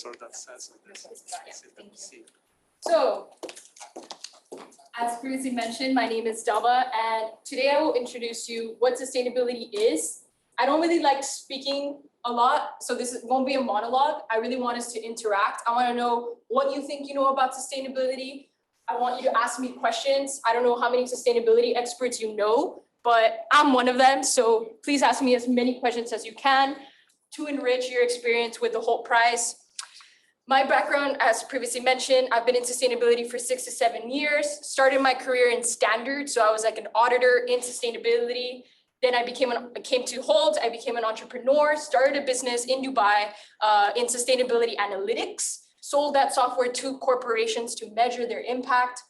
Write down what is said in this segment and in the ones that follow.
sort of sense of this. So, as previously mentioned, my name is Dava, and today I will introduce you what sustainability is. I don't really like speaking a lot, so this won't be a monologue. I really want us to interact. I want to know what you think you know about sustainability. I want you to ask me questions. I don't know how many sustainability experts you know, but I'm one of them, so please ask me as many questions as you can to enrich your experience with the Hult Prize. My background, as previously mentioned, I've been in sustainability for 6 to 7 years, started my career in standards. So I was like an auditor in sustainability. Then I came to Hult, I became an entrepreneur, started a business in Dubai in sustainability analytics, sold that software to corporations to measure their impact.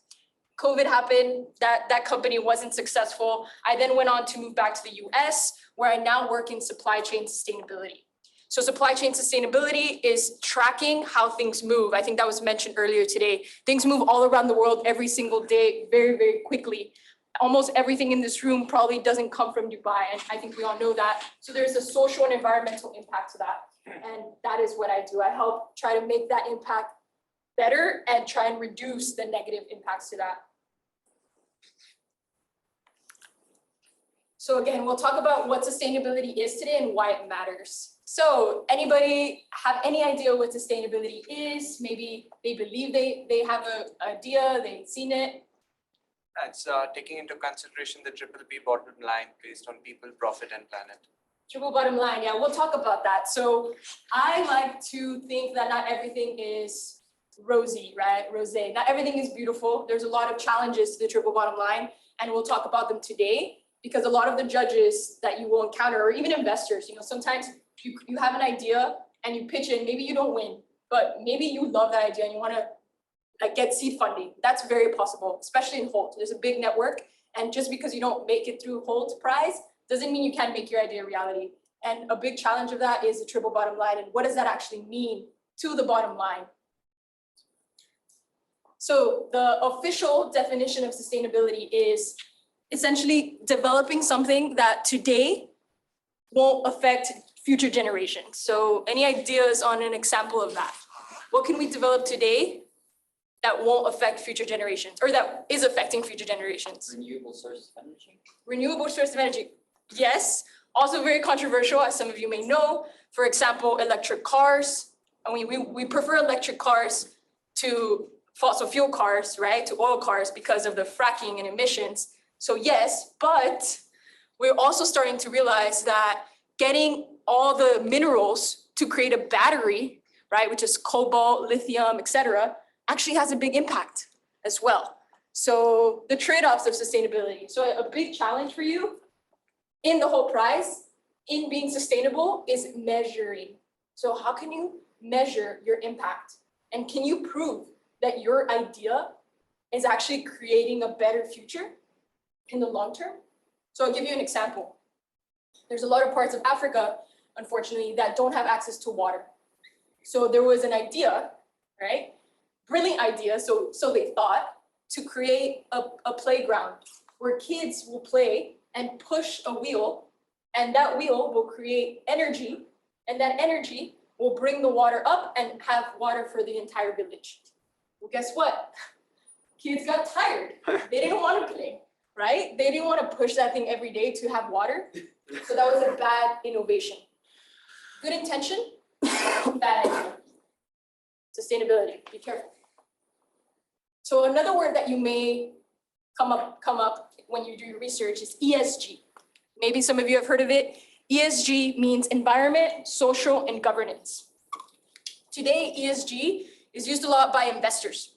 COVID happened, that company wasn't successful. I then went on to move back to the US, where I now work in supply chain sustainability. So supply chain sustainability is tracking how things move. I think that was mentioned earlier today. Things move all around the world every single day, very, very quickly. Almost everything in this room probably doesn't come from Dubai, and I think we all know that. So there's a social and environmental impact to that. And that is what I do. I help try to make that impact better and try and reduce the negative impacts to that. So again, we'll talk about what sustainability is today and why it matters. So anybody have any idea what sustainability is? Maybe they believe they have an idea, they've seen it. It's taking into consideration the triple P bottom line based on people, profit, and planet. Triple bottom line, yeah, we'll talk about that. So I like to think that not everything is rosy, right? Rosé. Not everything is beautiful. There's a lot of challenges to the triple bottom line, and we'll talk about them today because a lot of the judges that you will encounter, or even investors, sometimes you have an idea and you pitch it, maybe you don't win, but maybe you love that idea and you want to get seed funding. That's very possible, especially in Hult. There's a big network, and just because you don't make it through Hult Prize doesn't mean you can't make your idea a reality. And a big challenge of that is the triple bottom line, and what does that actually mean to the bottom line? So the official definition of sustainability is essentially developing something that today won't affect future generations. So any ideas on an example of that? What can we develop today that won't affect future generations, or that is affecting future generations? Renewable sources of energy. Renewable source of energy, yes. Also very controversial, as some of you may know. For example, electric cars. And we prefer electric cars to fossil fuel cars, right? To oil cars because of the fracking and emissions. So yes, but we're also starting to realize that getting all the minerals to create a battery, right, which is cobalt, lithium, etc., actually has a big impact as well. So the trade-offs of sustainability. So a big challenge for you in the Hult Prize in being sustainable is measuring. So how can you measure your impact? And can you prove that your idea is actually creating a better future in the long term? So I'll give you an example. There's a lot of parts of Africa, unfortunately, that don't have access to water. So there was an idea, right? Brilliant idea, so they thought, to create a playground where kids will play and push a wheel, and that wheel will create energy, and that energy will bring the water up and have water for the entire village. Well, guess what? Kids got tired. They didn't want to play, right? They didn't want to push that thing every day to have water. So that was a bad innovation. Good intention, bad idea. Sustainability, be careful. So another word that you may come up when you do your research is ESG. Maybe some of you have heard of it. ESG means environment, social, and governance. Today, ESG is used a lot by investors.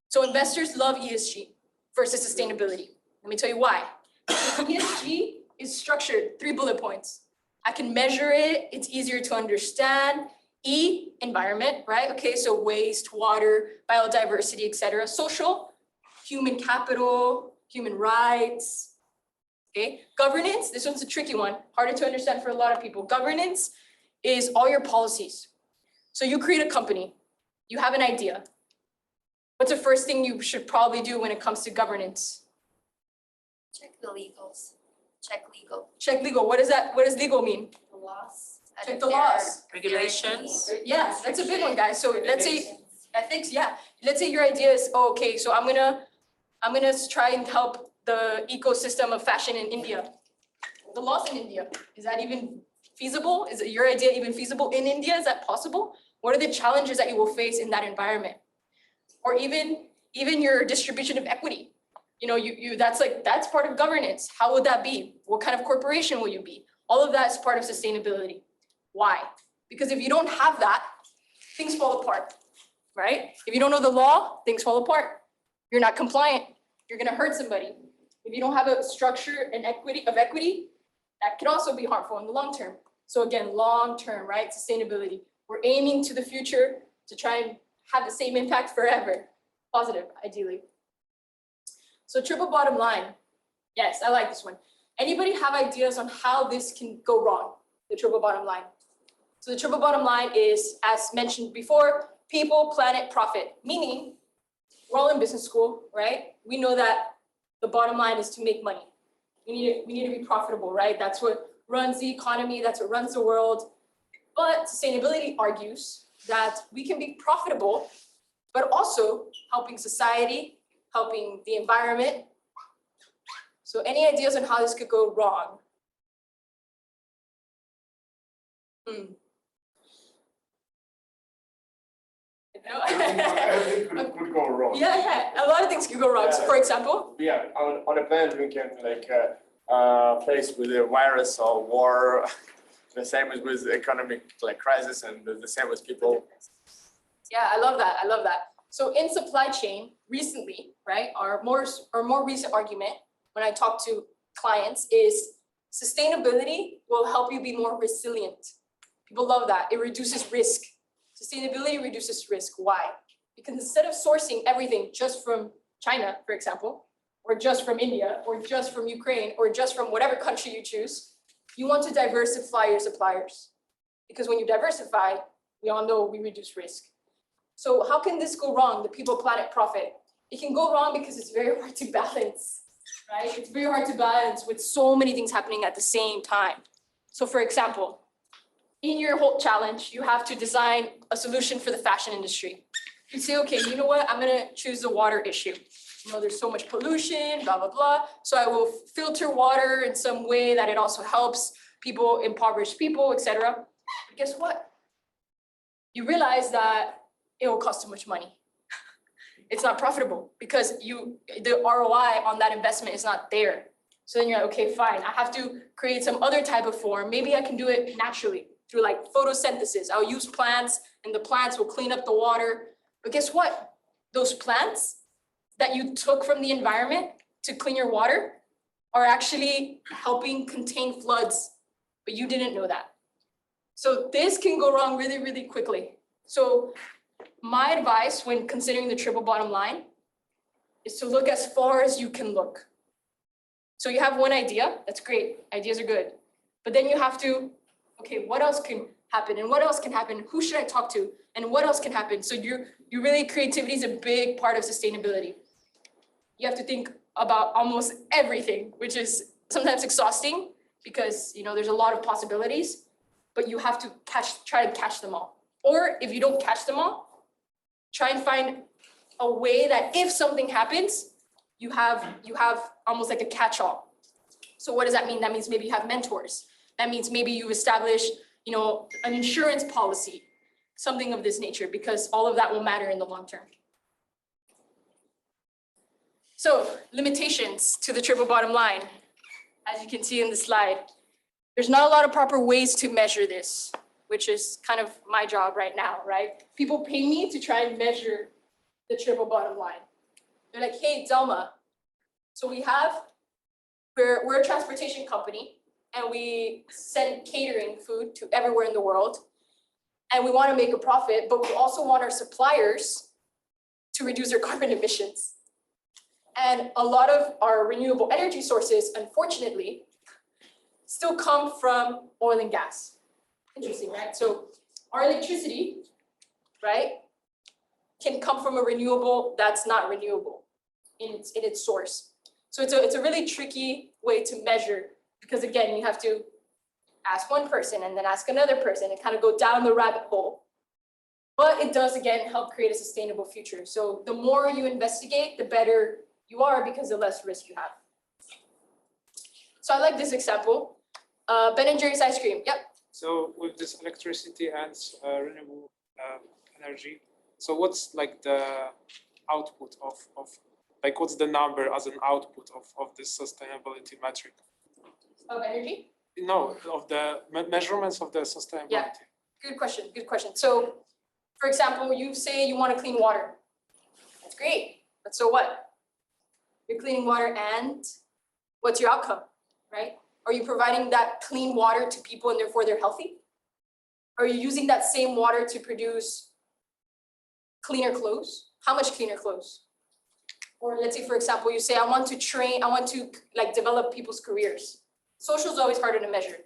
So investors love ESG versus sustainability. Let me tell you why. ESG is structured, 3 bullet points. I can measure it, it's easier to understand. E, environment, right? Okay, so waste, water, biodiversity, etc. Social, human capital, human rights. Okay, governance, this one's a tricky one, harder to understand for a lot of people. Governance is all your policies. So you create a company, you have an idea. What's the first thing you should probably do when it comes to governance? Check the legals. Check legal. Check legal. What does legal mean? The laws. Check the laws. Regulations. Yeah, that's a big one, guys. So let's say ethics, yeah. Let's say your idea is, oh, okay, so I'm gonna try and help the ecosystem of fashion in India. The laws in India, is that even feasible? Is your idea even feasible in India? Is that possible? What are the challenges that you will face in that environment? Or even your distribution of equity. You know, that's part of governance. How would that be? What kind of corporation will you be? All of that is part of sustainability. Why? Because if you don't have that, things fall apart, right? If you don't know the law, things fall apart. You're not compliant. You're gonna hurt somebody. If you don't have a structure and equity, that could also be harmful in the long term. So again, long term, right? Sustainability. We're aiming to the future to try and have the same impact forever. Positive, ideally. So triple bottom line. Yes, I like this one. Anybody have ideas on how this can go wrong? The triple bottom line. So the triple bottom line is, as mentioned before, people, planet, profit. Meaning, we're all in business school, right? We know that the bottom line is to make money. We need to be profitable, right? That's what runs the economy, that's what runs the world. But sustainability argues that we can be profitable, but also helping society, helping the environment. So any ideas on how this could go wrong? Everything could go wrong. Yeah, a lot of things could go wrong. So for example, Yeah, on a planet we can face with a virus or war. The same as with economic crisis, and the same with people. yeah, I love that. So in supply chain, recently, right, our more recent argument when I talk to clients is sustainability will help you be more resilient. People love that. It reduces risk. Sustainability reduces risk. Why? Because instead of sourcing everything just from China, for example, or just from India, or just from Ukraine, or just from whatever country you choose, you want to diversify your suppliers. Because when you diversify, we all know we reduce risk. So how can this go wrong, the people, planet, profit? It can go wrong because it's very hard to balance, right? It's very hard to balance with so many things happening at the same time. So for example, in your Hult challenge, you have to design a solution for the fashion industry. You say, okay, you know what? I'm gonna choose the water issue. You know, there's so much pollution, blah, blah, blah. So I will filter water in some way that it also helps people, impoverished people, etc. But guess what? You realize that it will cost too much money. It's not profitable because the ROI on that investment is not there. So then you're like, okay, fine. I have to create some other type of form. Maybe I can do it naturally through like photosynthesis. I'll use plants and the plants will clean up the water. But guess what? Those plants that you took from the environment to clean your water are actually helping contain floods, but you didn't know that. So this can go wrong really, really quickly. So my advice when considering the triple bottom line is to look as far as you can look. So you have one idea, that's great, ideas are good. But then you have to, okay, what else can happen and what else can happen? Who should I talk to? And what else can happen? So you really, creativity is a big part of sustainability. You have to think about almost everything, which is sometimes exhausting because there's a lot of possibilities, but you have to try to catch them all. Or if you don't catch them all, try and find a way that if something happens, you have almost like a catch-all. So what does that mean? That means maybe you have mentors. That means maybe you establish, an insurance policy, something of this nature, because all of that will matter in the long term. So limitations to the triple bottom line, as you can see in the slide. There's not a lot of proper ways to measure this, which is kind of my job right now, right? People pay me to try and measure the triple bottom line. They're like, hey, Delma, so we're a transportation company and we send catering food to everywhere in the world. And we want to make a profit, but we also want our suppliers to reduce their carbon emissions. And a lot of our renewable energy sources, unfortunately, still come from oil and gas. Interesting, right? So our electricity, right, can come from a renewable that's not renewable in its source. So it's a really tricky way to measure because again, you have to ask one person and then ask another person and kind of go down the rabbit hole. But it does, again, help create a sustainable future. So the more you investigate, the better you are because the less risk you have. So I like this example. Ben and Jerry's ice cream. Yep. So with this electricity and renewable energy, so what's like the output of like what's the number as an output of this sustainability metric? Of energy? No, of the measurements of the sustainability. Yeah. Good question. Good question. So, for example, you say you want to clean water. That's great. But so what? You're cleaning water and what's your outcome, right? Are you providing that clean water to people and therefore they're healthy? Are you using that same water to produce cleaner clothes? How much cleaner clothes? Or let's say, for example, you say, I want to like develop people's careers. Social is always harder to measure.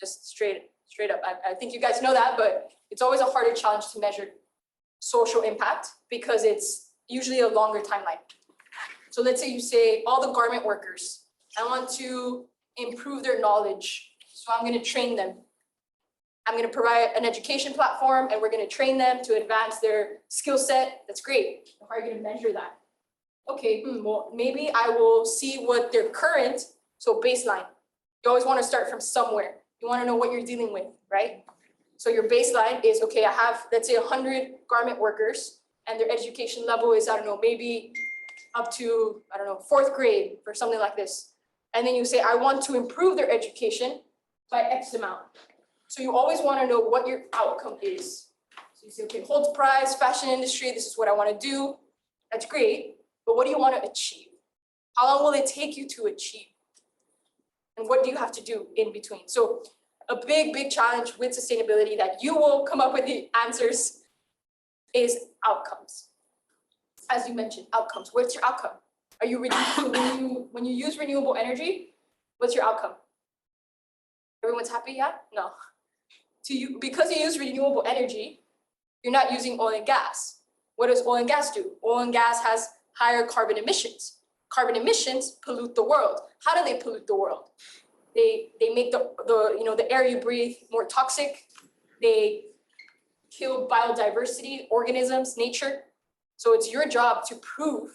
Just straight up. I think you guys know that, but it's always a harder challenge to measure social impact because it's usually a longer timeline. So let's say you say all the garment workers, I want to improve their knowledge. So I'm going to train them. I'm going to provide an education platform and we're going to train them to advance their skill set. That's great. How are you going to measure that? Okay, well, maybe I will see what their current, so baseline. You always want to start from somewhere. You want to know what you're dealing with, right? So your baseline is, okay, I have, let's say 100 garment workers and their education level is, I don't know, maybe up to, I don't know, 4th grade or something like this. And then you say, I want to improve their education by X amount. So you always want to know what your outcome is. So you say, okay, Hult prize, fashion industry, this is what I want to do. That's great, but what do you want to achieve? How long will it take you to achieve? And what do you have to do in between? So a big challenge with sustainability that you will come up with the answers is outcomes. As you mentioned, outcomes. What's your outcome? Are you when you use renewable energy, what's your outcome? Everyone's happy, yeah? No. Because you use renewable energy, you're not using oil and gas. What does oil and gas do? Oil and gas has higher carbon emissions. Carbon emissions pollute the world. How do they pollute the world? They make the air you breathe more toxic. They kill biodiversity, organisms, nature. So it's your job to prove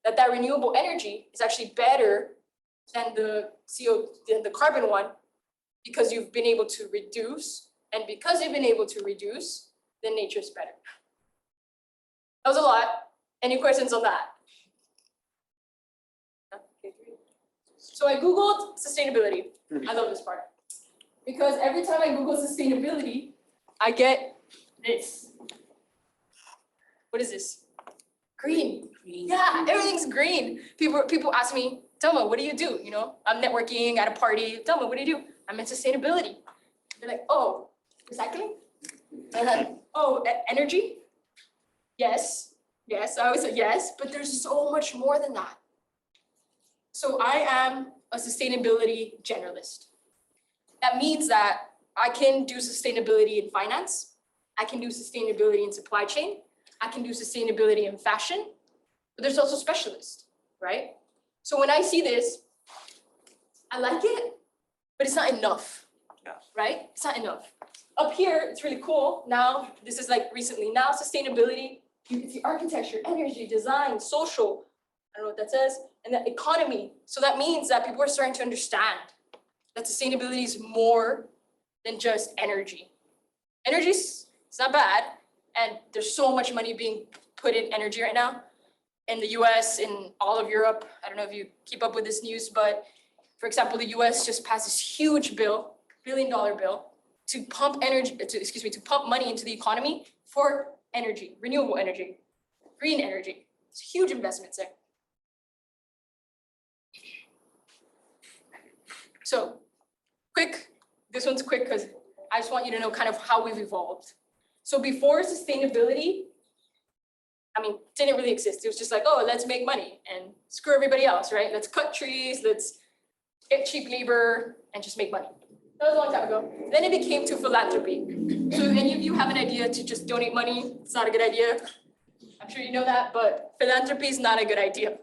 that renewable energy is actually better than the carbon one because you've been able to reduce, and because you've been able to reduce, then nature's better. That was a lot. Any questions on that? So I Googled sustainability. I love this part. Because every time I Google sustainability, I get this. What is this? Green. Yeah, everything's green. People ask me, Thelma, what do you do? You know, I'm networking at a party. Thelma, what do you do? I'm in sustainability. They're like, oh, recycling? And then, oh, energy? Yes. Yes, I always say yes, but there's so much more than that. So I am a sustainability generalist. That means that I can do sustainability in finance. I can do sustainability in supply chain. I can do sustainability in fashion, but there's also specialists, right? So when I see this, I like it, but it's not enough, right? It's not enough. Up here, it's really cool. Now, this is like recently, now sustainability, you can see architecture, energy, design, social, I don't know what that says, and the economy. So that means that people are starting to understand that sustainability is more than just energy. Energy, it's not bad, and there's so much money being put in energy right now in the US, in all of Europe. I don't know if you keep up with this news, but for example, the US just passed this huge bill, $1 billion bill, to pump to pump money into the economy for energy, renewable energy, green energy. It's huge investments there. So this one's quick because I just want you to know kind of how we've evolved. So before sustainability, didn't really exist. It was just like, oh, let's make money and screw everybody else, right? Let's cut trees, let's get cheap labor and just make money. That was a long time ago. Then it became to philanthropy. So if any of you have an idea to just donate money, it's not a good idea. I'm sure you know that, but philanthropy is not a good idea,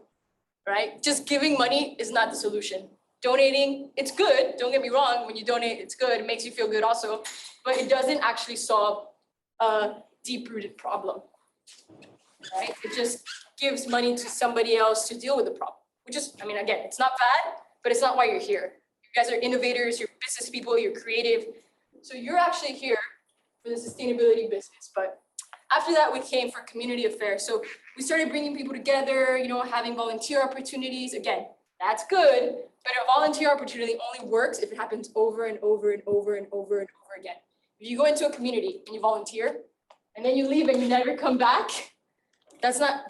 right? Just giving money is not the solution. donating, it's good, don't get me wrong, when you donate, it's good, it makes you feel good also, but it doesn't actually solve a deep-rooted problem, right? It just gives money to somebody else to deal with the problem, which is, I mean, again, it's not bad, but it's not why you're here. You guys are innovators, you're business people, you're creative. So you're actually here for the sustainability business, but after that, we came for community affairs. So we started bringing people together, you know, having volunteer opportunities. Again, that's good, but a volunteer opportunity only works if it happens over and over and over and over and over again. If you go into a community and you volunteer, and then you leave and you never come back, that's not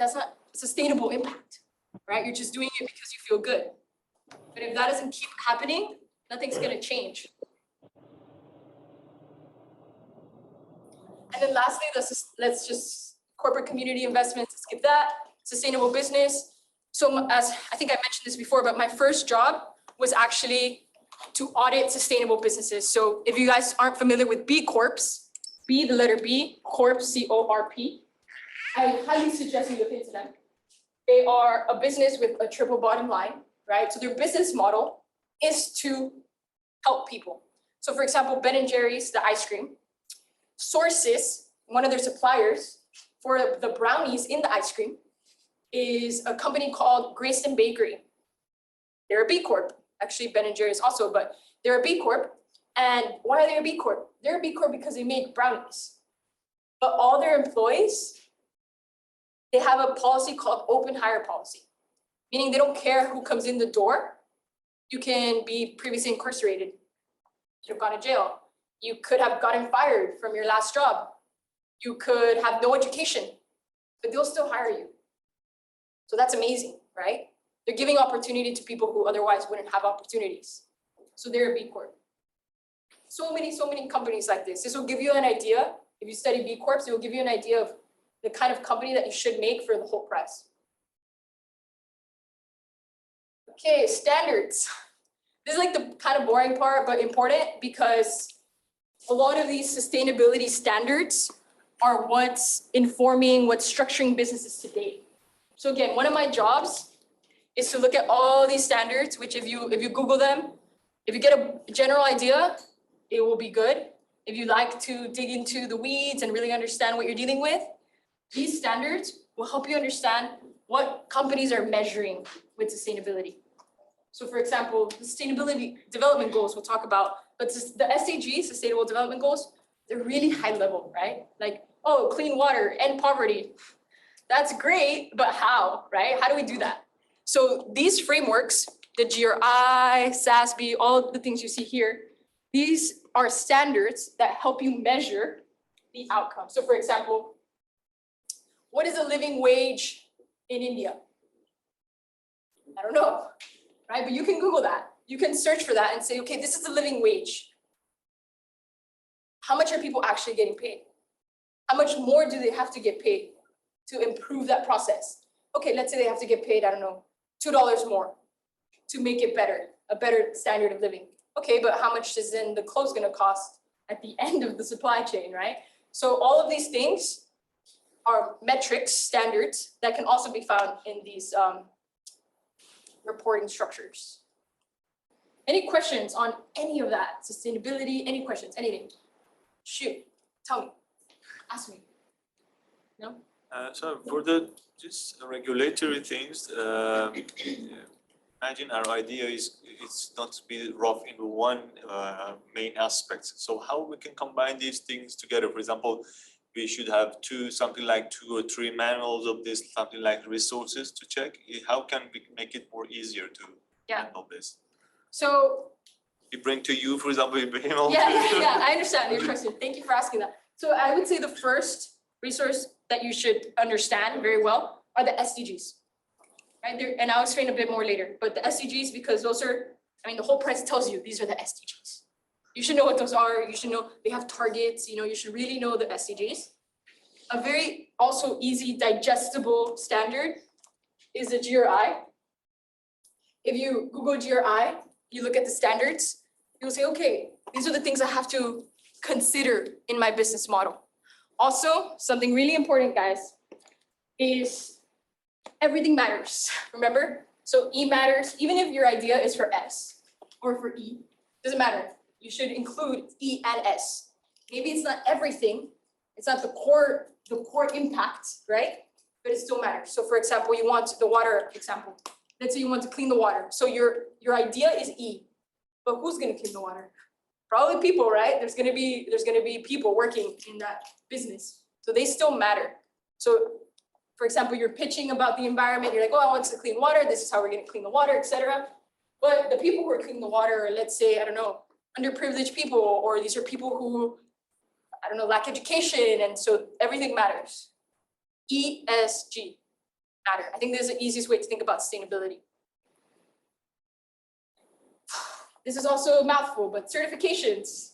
sustainable impact, right? You're just doing it because you feel good. But if that doesn't keep happening, nothing's gonna change. And then lastly, let's just corporate community investments, skip that, sustainable business. So as I think I mentioned this before, but my first job was actually to audit sustainable businesses. So if you guys aren't familiar with B Corps, B, the letter B, Corp, C-O-R-P, I highly suggest you look into them. They are a business with a triple bottom line, right? So their business model is to help people. So for example, Ben & Jerry's, the ice cream, sources, one of their suppliers for the brownies in the ice cream is a company called Grayston Bakery. They're a B Corp. Actually, Ben & Jerry's also, but they're a B Corp. And why are they a B Corp? They're a B Corp because they make brownies. But all their employees, they have a policy called open hire policy, meaning they don't care who comes in the door. You can be previously incarcerated. You've gone to jail. You could have gotten fired from your last job. You could have no education, but they'll still hire you. So that's amazing, right? They're giving opportunity to people who otherwise wouldn't have opportunities. So they're a B Corp. So many companies like this. This will give you an idea. If you study B Corps, it will give you an idea of the kind of company that you should make for the whole price. Okay, standards. This is like the kind of boring part, but important because a lot of these sustainability standards are what's informing, what's structuring businesses today. So again, one of my jobs is to look at all these standards, which if you Google them, if you get a general idea, it will be good. If you like to dig into the weeds and really understand what you're dealing with, these standards will help you understand what companies are measuring with sustainability. So for example, the sustainability development goals we'll talk about, but the SDGs, Sustainable Development Goals, they're really high level, right? Like, oh, clean water, end poverty. That's great, but how, right? How do we do that? So these frameworks, the GRI, SASB, all the things you see here, these are standards that help you measure the outcome. So for example, what is a living wage in India? I don't know, right? But you can Google that. You can search for that and say, okay, this is the living wage. How much are people actually getting paid? How much more do they have to get paid to improve that process? Okay, let's say they have to get paid, I don't know, $2 more to make it better, a better standard of living. Okay, but how much is then the clothes gonna cost at the end of the supply chain, right? So all of these things are metrics, standards that can also be found in these reporting structures. Any questions on any of that? Sustainability, any questions, anything? Shoot, tell me, ask me. No? So for the just regulatory things, imagine our idea is it's not to be rough in one main aspect. So how we can combine these things together? For example, we should have something like 2 or 3 manuals of this, something like resources to check. How can we make it more easier to handle this? So We bring to you, for example, Ibrahim. yeah, I understand your question. Thank you for asking that. So I would say the first resource that you should understand very well are the SDGs, right? And I'll explain a bit more later, but the SDGs, because those are, I mean, the whole price tells you these are the SDGs. You should know what those are. You should know they have targets, you should really know the SDGs. A very also easy digestible standard is the GRI. If you Google GRI, you look at the standards, you'll say, okay, these are the things I have to consider in my business model. Also, something really important, guys, is everything matters, remember? So E matters, even if your idea is for S. or for E, doesn't matter. You should include E and S. Maybe it's not everything, it's not the core impact, right? But it still matters. So for example, you want the water example. Let's say you want to clean the water. So your idea is E, but who's gonna clean the water? Probably people, right? There's gonna be people working in that business. So they still matter. So for example, you're pitching about the environment, you're like, oh, I want to clean water, this is how we're gonna clean the water, etc. But the people who are cleaning the water are, let's say, I don't know, underprivileged people, or these are people who, I don't know, lack education, and so everything matters. ESG matter. I think this is the easiest way to think about sustainability. This is also a mouthful, but certifications.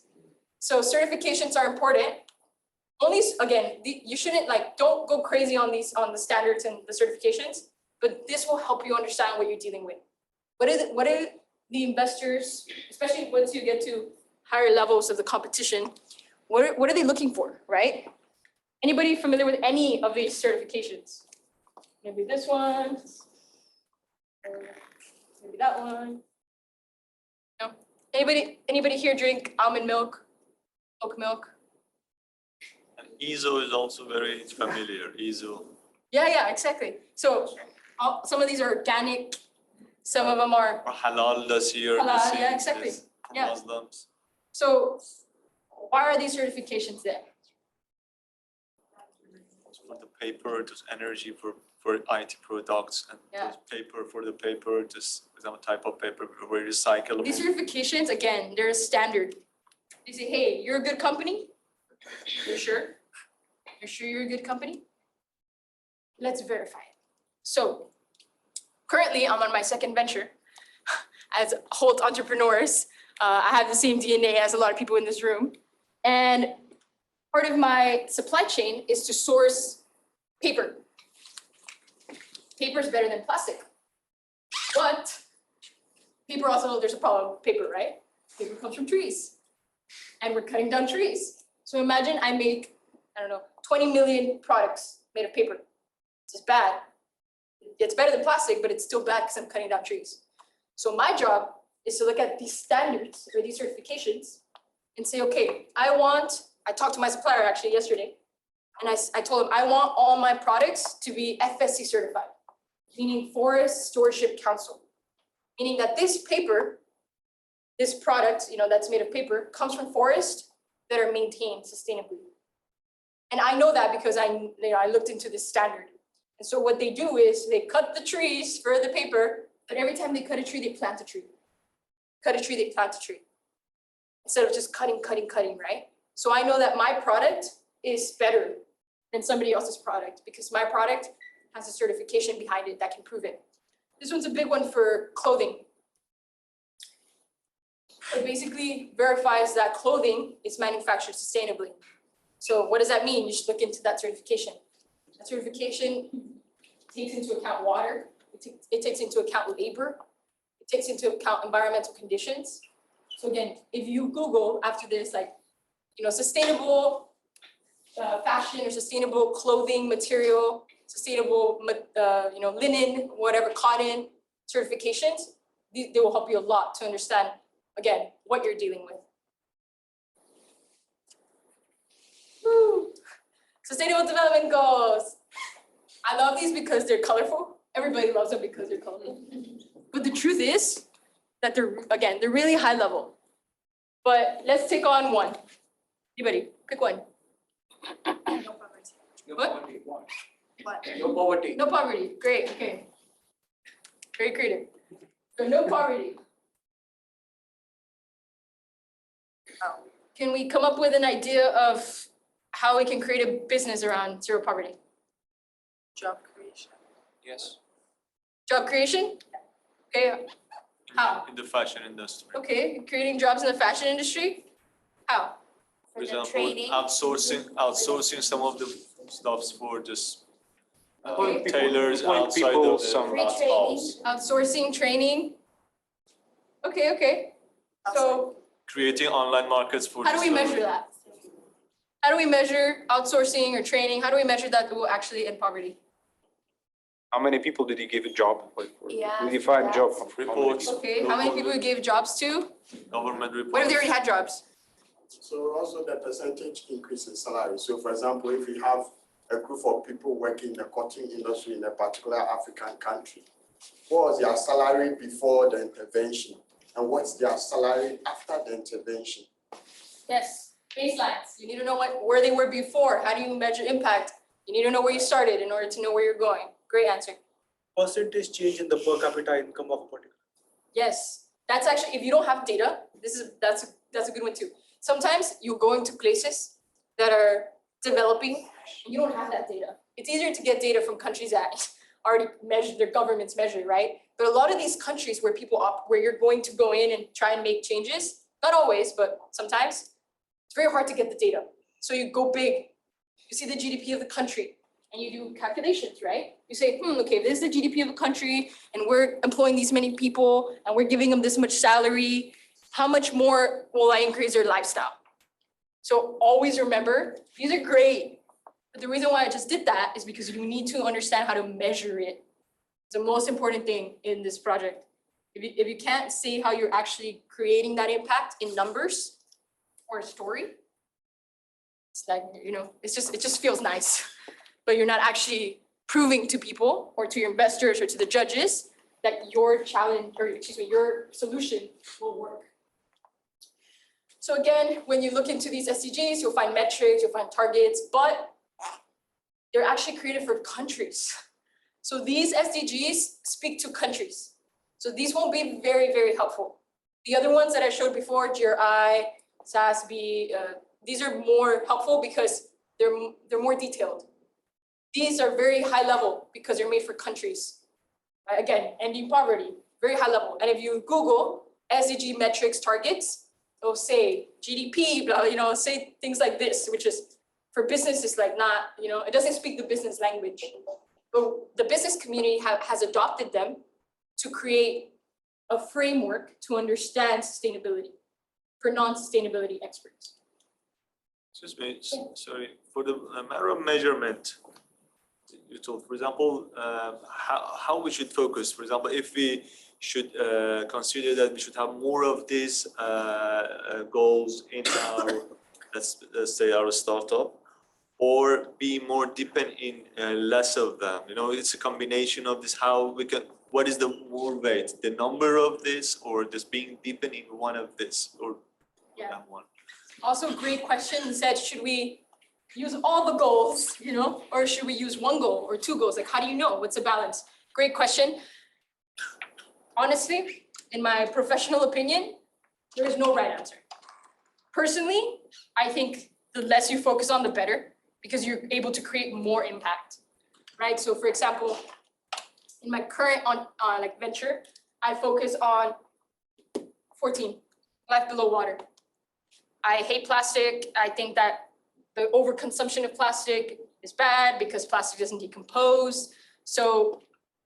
So certifications are important. Only, again, you shouldn't don't go crazy on the standards and the certifications, but this will help you understand what you're dealing with. What are the investors, especially once you get to higher levels of the competition, what are they looking for, right? Anybody familiar with any of these certifications? Maybe this one, or maybe that one. No? Anybody here drink almond milk, oat milk? And ISO is also very familiar, ISO. Yeah, exactly. So some of these are organic, some of them are Or halal does here. Halal, the same, yeah, exactly. yes, for Yeah. Muslims. So why are these certifications there? For the paper, there's energy for IT products, and Yeah. there's paper for the paper, just for example, type of paper, very recyclable. These certifications, again, they're a standard. They say, hey, you're a good company? You're sure? You're sure you're a good company? Let's verify it. So currently, I'm on my second venture as Hult entrepreneurs. I have the same DNA as a lot of people in this room. And part of my supply chain is to source paper. Paper is better than plastic. But paper also, there's a problem with paper, right? Paper comes from trees. And we're cutting down trees. So imagine I make, 20 million products made of paper. This is bad. It's better than plastic, but it's still bad because I'm cutting down trees. So my job is to look at these standards or these certifications and say, okay, I talked to my supplier actually yesterday, and I told him I want all my products to be FSC certified, meaning Forest Stewardship Council, meaning that this paper, this product, that's made of paper, comes from forests that are maintained sustainably. And I know that because I looked into this standard. And so what they do is they cut the trees for the paper, but every time they cut a tree, they plant a tree. Cut a tree, they plant a tree. Instead of just cutting, right? So I know that my product is better than somebody else's product because my product has a certification behind it that can prove it. This one's a big one for clothing. It basically verifies that clothing is manufactured sustainably. So what does that mean? You should look into that certification. That certification takes into account water, it takes into account labor, it takes into account environmental conditions. So again, if you Google after this, sustainable fashion or sustainable clothing material, sustainable, linen, whatever, cotton certifications, they will help you a lot to understand, again, what you're dealing with. Woo. Sustainable development goals. I love these because they're colorful. Everybody loves them because they're colorful. But the truth is that they're really high level. But let's take on one. Anybody, pick one. No What? poverty. What? No poverty. No poverty. Great. Okay. Very creative. So no poverty. Can we come up with an idea of how we can create a business around zero poverty? Job creation. Yes. Job creation? Okay. How? In the fashion industry. Okay, creating jobs in the fashion industry? How? For example, outsourcing some of the stuffs for just Okay. tailors Appoint outside people of the some- house. Outsourcing, training? Okay. So Creating online markets for. how do we this measure that? How do we measure outsourcing or training? How do we measure that it will actually end poverty? How many people did he give a job? Yeah, Did he find yeah. job of Reports. Okay, how many people you gave jobs to? Government What if reports. they already had jobs? So also the percentage increase in salary. So for example, if you have a group of people working in the cotton industry in a particular African country, what was their salary before the intervention? And what's their salary after the intervention? Yes, baselines. You need to know where they were before. How do you measure impact? You need to know where you started in order to know where you're going. Great answer. Percentage change in the per capita income of a particular. Yes, that's actually, if you don't have data, that's a good one too. Sometimes you go into places that are developing and you don't have that data. It's easier to get data from countries that already measure, their governments measure, right? But a lot of these countries where where you're going to go in and try and make changes, not always, but sometimes, it's very hard to get the data. So you go big, you see the GDP of the country and you do calculations, right? You say, okay, this is the GDP of the country and we're employing these many people and we're giving them this much salary. How much more will I increase their lifestyle? So always remember, these are great. But the reason why I just did that is because you need to understand how to measure it. It's the most important thing in this project. If you can't see how you're actually creating that impact in numbers or a story, it's like, it just feels nice, but you're not actually proving to people or to your investors or to the judges that your challenge, or excuse me, your solution will work. So again, when you look into these SDGs, you'll find metrics, you'll find targets, but they're actually created for countries. So these SDGs speak to countries. So these won't be very, very helpful. The other ones that I showed before, GRI, SASB, these are more helpful because they're more detailed. These are very high level because they're made for countries. Again, ending poverty, very high level. And if you Google SDG metrics targets, it'll say GDP, blah, say things like this, which is for business is like not, it doesn't speak the business language. But the business community has adopted them to create a framework to understand sustainability for non-sustainability experts. Excuse me, sorry, for the matter of measurement, you told, for example, how we should focus. For example, if we should consider that we should have more of these goals in our, let's say, our startup, or be more dependent in less of them. It's a combination of this. How we can? What is the more weight? The number of this, or just being deepened in one of this, or that one? Also, great question. Said, should we use all the goals, or should we use one goal or two goals? Like, how do you know? What's the balance? Great question. Honestly, in my professional opinion, there is no right answer. Personally, I think the less you focus on, the better, because you're able to create more impact, right? So for example, in my current venture, I focus on 14, life below water. I hate plastic. I think that the overconsumption of plastic is bad because plastic doesn't decompose. So,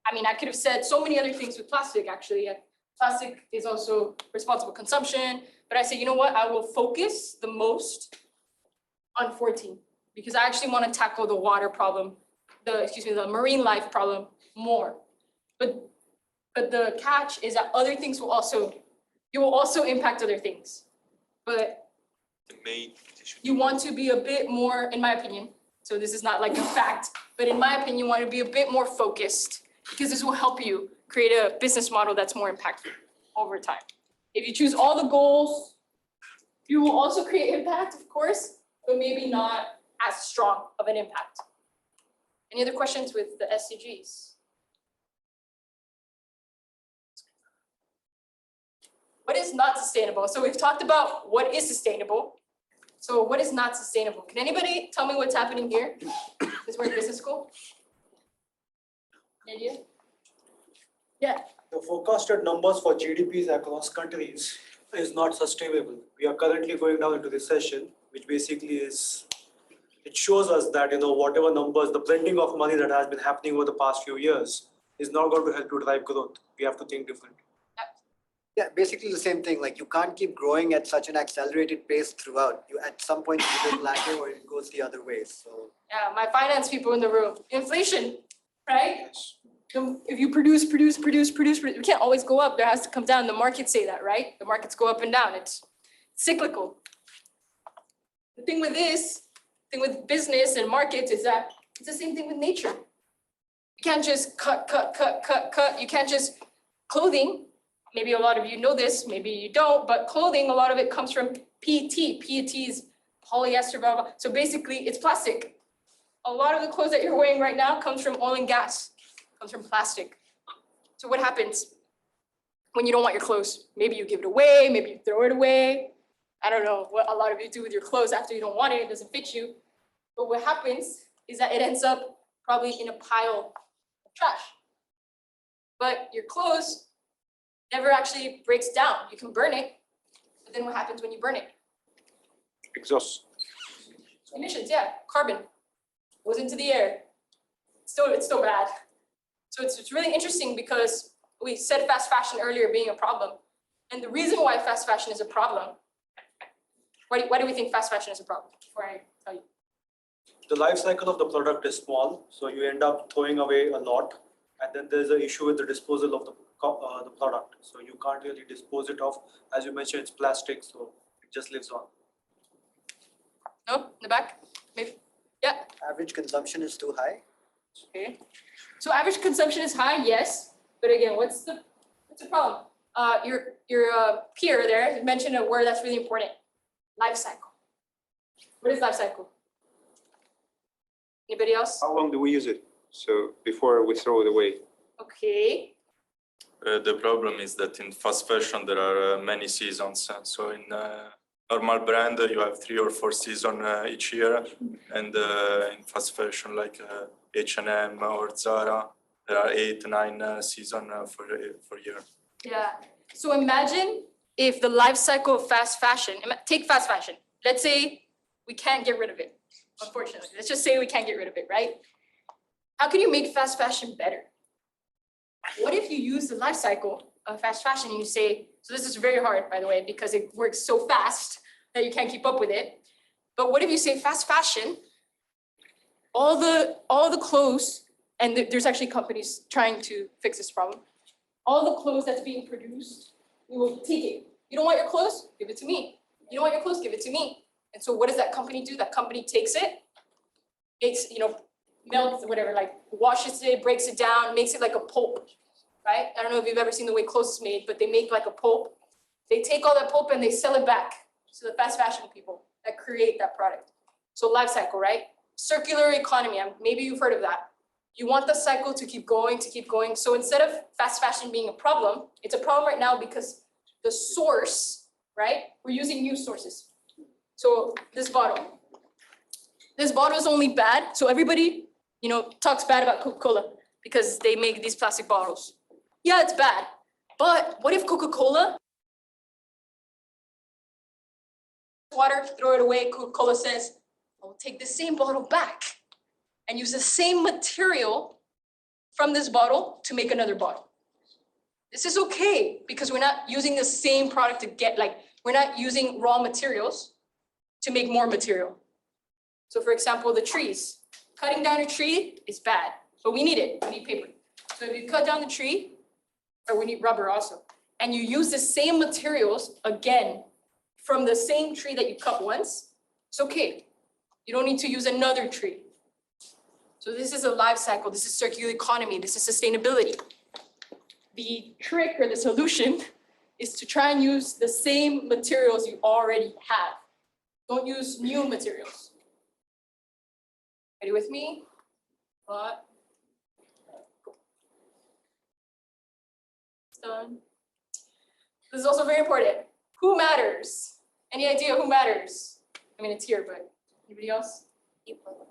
I could have said so many other things with plastic, actually. Plastic is also responsible consumption, but I say, you know what? I will focus the most on 14 because I actually want to tackle the water problem, the marine life problem more. But the catch is that other things you will also impact other things. But The main issue. you want to be a bit more, in my opinion, so this is not like a fact, but in my opinion, you want to be a bit more focused because this will help you create a business model that's more impactful over time. If you choose all the goals, you will also create impact, of course, but maybe not as strong of an impact. Any other questions with the SDGs? What is not sustainable? So we've talked about what is sustainable. So what is not sustainable? Can anybody tell me what's happening here? Because we're in business school. Any idea? Yeah. The forecasted numbers for GDPs across countries is not sustainable. We are currently going down into recession, which basically it shows us that, whatever numbers, the printing of money that has been happening over the past few years is not going to help to drive growth. We have to think different. Yeah, basically the same thing. Like you can't keep growing at such an accelerated pace throughout. You at some point you get lacking or it goes the other way. So Yeah, my finance people in the room. Inflation, right? So if you produce, we can't always go up. There has to come down. The markets say that, right? The markets go up and down. It's cyclical. The thing with with business and markets is that it's the same thing with nature. You can't just cut. You can't just clothing. Maybe a lot of you know this, maybe you don't, but clothing, a lot of it comes from PET. PET is polyester, blah, blah. So basically it's plastic. A lot of the clothes that you're wearing right now comes from oil and gas, comes from plastic. So what happens when you don't want your clothes? Maybe you give it away, maybe you throw it away. I don't know what a lot of you do with your clothes after you don't want it, it doesn't fit you. But what happens is that it ends up probably in a pile of trash. But your clothes never actually breaks down. You can burn it, but then what happens when you burn it? Exhaust. Emissions, yeah, carbon goes into the air. It's still bad. So it's really interesting because we said fast fashion earlier being a problem. And the reason why fast fashion is a problem, why do we think fast fashion is a problem? Before I tell you. The life cycle of the product is small, so you end up throwing away a lot. And then there's an issue with the disposal of the product. So you can't really dispose it of. As you mentioned, it's plastic, so it just lives on. No, in the back, maybe, yeah. Average consumption is too high. Okay. So average consumption is high, yes, but again, what's the problem? Your peer there mentioned a word that's really important: life cycle. What is life cycle? Anybody else? How long do we use it? So before we throw it away. Okay. The problem is that in fast fashion there are many seasons. So in normal brand you have 3 or 4 seasons each year, and in fast fashion like H&M or Zara there are 8, 9 seasons for year. Yeah. So imagine if the life cycle of fast fashion, take fast fashion. Let's say we can't get rid of it. Unfortunately, let's just say we can't get rid of it, right? How can you make fast fashion better? What if you use the life cycle of fast fashion and you say, so this is very hard, by the way, because it works so fast that you can't keep up with it. But what if you say fast fashion, all the clothes, and there's actually companies trying to fix this problem. All the clothes that's being produced, we will take it. You don't want your clothes? Give it to me. You don't want your clothes? Give it to me. And so what does that company do? That company takes it, makes, melts, whatever, like washes it, breaks it down, makes it like a pulp, right? I don't know if you've ever seen the way clothes is made, but they make like a pulp. They take all that pulp and they sell it back to the fast fashion people that create that product. So life cycle, right? Circular economy, maybe you've heard of that. You want the cycle to keep going, So instead of fast fashion being a problem, it's a problem right now because the source, right? We're using new sources. So this bottle is only bad. So everybody, talks bad about Coca-Cola because they make these plastic bottles. Yeah, it's bad. But what if Coca-Cola, water, throw it away, Coca-Cola says, I'll take the same bottle back and use the same material from this bottle to make another bottle. This is okay because we're not using the same product we're not using raw materials to make more material. So for example, the trees. Cutting down a tree is bad, but we need it, we need paper. So if you cut down the tree, or we need rubber also, and you use the same materials again from the same tree that you cut once, it's okay. You don't need to use another tree. So this is a life cycle, this is circular economy, this is sustainability. The trick or the solution is to try and use the same materials you already have. Don't use new materials. Ready with me? What? It's done. This is also very important. Who matters? Any idea who matters? I mean, it's here, but anybody else? People.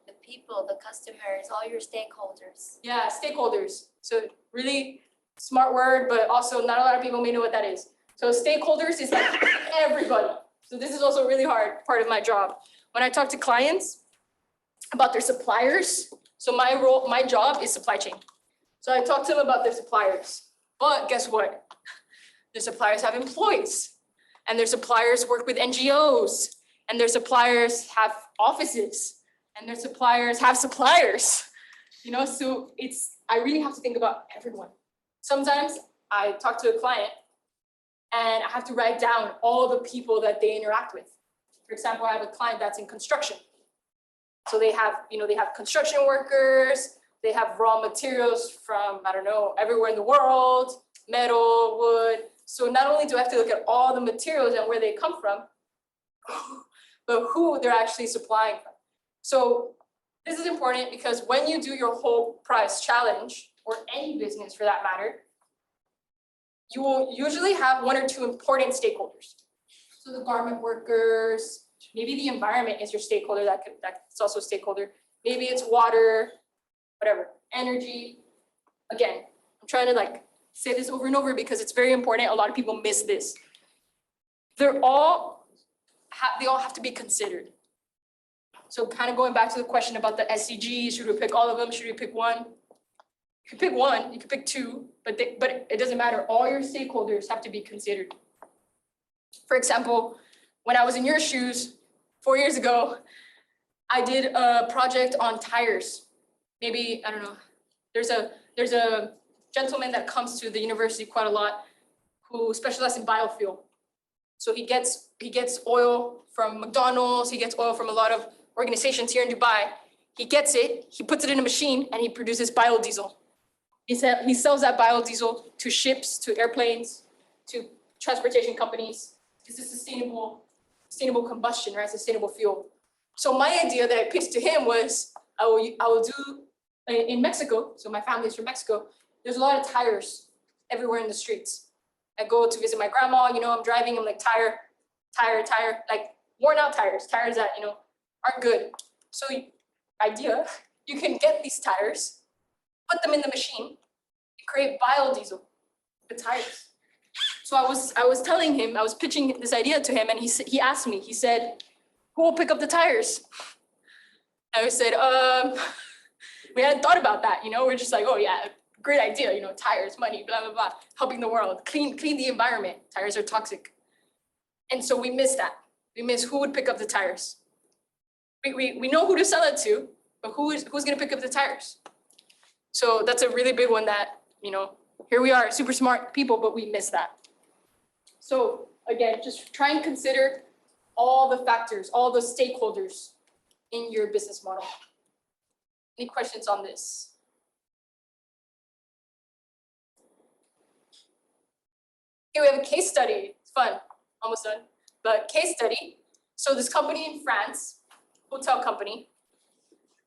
The people, the customers, all your stakeholders. Yeah, stakeholders. So really smart word, but also not a lot of people may know what that is. So stakeholders is like everybody. So this is also a really hard part of my job. When I talk to clients about their suppliers, so my job is supply chain. So I talk to them about their suppliers. But guess what? Their suppliers have employees, and their suppliers work with NGOs, and their suppliers have offices, and their suppliers have suppliers. So I really have to think about everyone. Sometimes I talk to a client and I have to write down all the people that they interact with. For example, I have a client that's in construction. So they have construction workers, they have raw materials from, I don't know, everywhere in the world, metal, wood. So not only do I have to look at all the materials and where they come from, but who they're actually supplying from. So this is important because when you do your whole price challenge, or any business for that matter, you will usually have one or two important stakeholders. So the garment workers, maybe the environment is your stakeholder, that's also a stakeholder. Maybe it's water, whatever, energy. Again, I'm trying to say this over and over because it's very important. A lot of people miss this. They all have to be considered. So kind of going back to the question about the SDGs, should we pick all of them? Should we pick one? You can pick one, you can pick two, but it doesn't matter. All your stakeholders have to be considered. For example, when I was in your shoes 4 years ago, I did a project on tires. Maybe, I don't know, there's a gentleman that comes to the university quite a lot who specializes in biofuel. So he gets oil from McDonald's, he gets oil from a lot of organizations here in Dubai. He gets it, he puts it in a machine, and he produces biodiesel. He sells that biodiesel to ships, to airplanes, to transportation companies. This is sustainable combustion, right? Sustainable fuel. So my idea that I pitched to him was, I will do in Mexico. So my family's from Mexico. There's a lot of tires everywhere in the streets. I go to visit my grandma. I'm driving. I'm like tire, like worn out tires that aren't good. So idea, you can get these tires, put them in the machine, and create biodiesel with tires. So I was telling him, I was pitching this idea to him, and he asked me, he said, who will pick up the tires? I said, we hadn't thought about that, we're just like, oh yeah, great idea, tires, money, blah, blah, blah, helping the world, clean the environment, tires are toxic. And so we missed that. We missed who would pick up the tires. We know who to sell it to, but who's gonna pick up the tires? So that's a really big one that, here we are, super smart people, but we miss that. So again, just try and consider all the factors, all the stakeholders in your business model. Any questions on this? Okay, we have a case study. It's fun, almost done. But case study. So this company in France, hotel company,